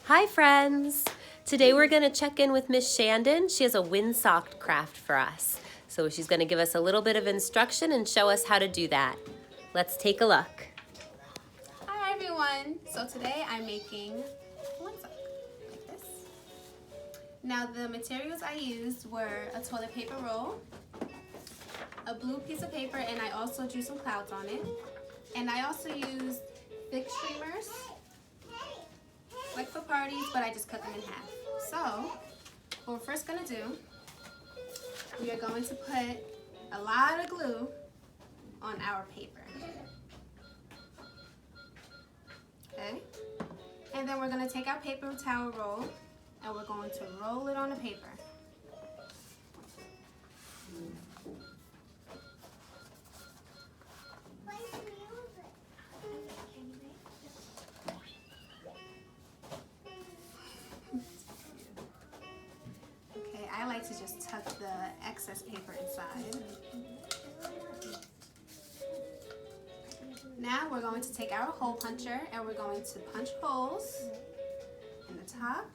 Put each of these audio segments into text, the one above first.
Hi friends! Today we're going to check in with Miss Shanden. She has a windsock craft for us. So she's going to give us a little bit of instruction and show us how to do that. Let's take a look. Hi everyone! So today I'm making one sock like this. Now the materials I used were a toilet paper roll, a blue piece of paper, and I also drew some clouds on it. And I also used thick streamers, like for parties, but I just cut them in half. So what we're first going to do, we are going to put a lot of glue on our paper. Okay? And then we're going to take our paper towel roll and we're going to roll it on the paper. Okay, I like to just tuck the excess paper inside. Now we're going to take our hole puncher and we're going to punch holes in the top.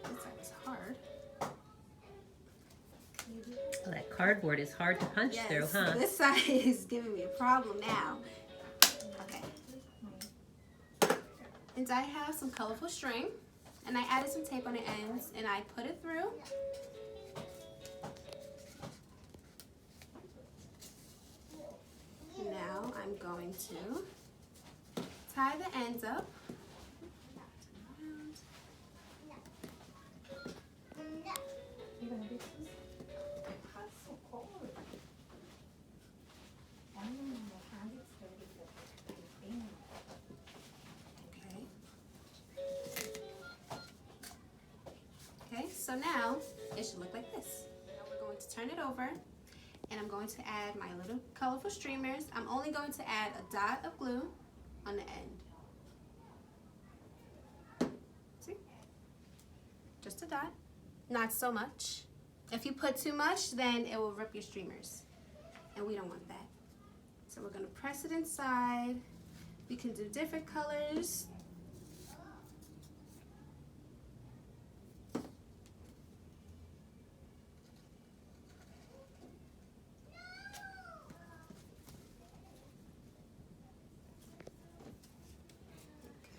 This side is hard. Oh, that cardboard is hard to punch through, huh? This side is giving me a problem now. Okay. And I have some colorful string, and I added some tape on the ends, and I put it through. Now I'm going to tie the ends up. Okay, so now it should look like this. Now we're going to turn it over, and I'm going to add my little colorful streamers. I'm only going to add a dot of glue on the end. See? Just a dot, not so much. If you put too much, then it will rip your streamers, and we don't want that. So we're going to press it inside. We can do different colors.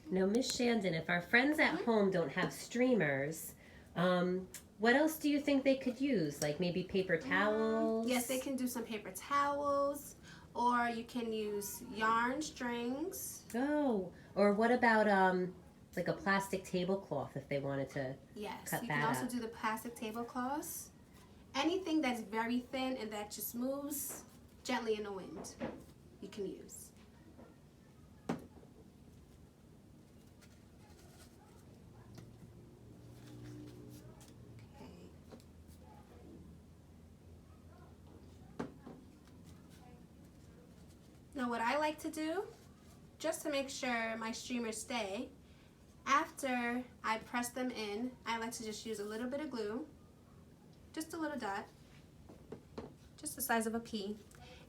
Now, Miss Shanden, if our friends at home don't have streamers, what else do you think they could use? Like maybe paper towels? Yes, they can do some paper towels, or you can use yarn strings. Oh, or what about like a plastic tablecloth if they wanted to cut You that can also up? do the plastic tablecloths. Anything that's very thin and that just moves gently in the wind, you can use. Now what I like to do, just to make sure my streamers stay, after I press them in, I like to just use a little bit of glue, just a little dot, just the size of a pea,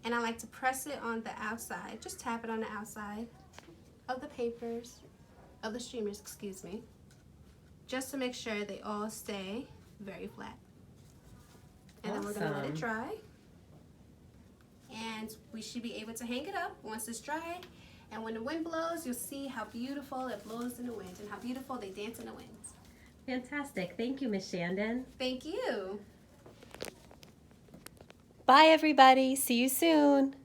and I like to press it on the outside, just tap it on the outside of the papers, of the streamers, excuse me, just to make sure they all stay very flat. And then we're going to let it dry. And we should be able to hang it up once it's dry. And when the wind blows, you'll see how beautiful it blows in the wind and how beautiful they dance in the wind. Fantastic. Thank you, Miss Shanden. Thank you. Bye, everybody. See you soon.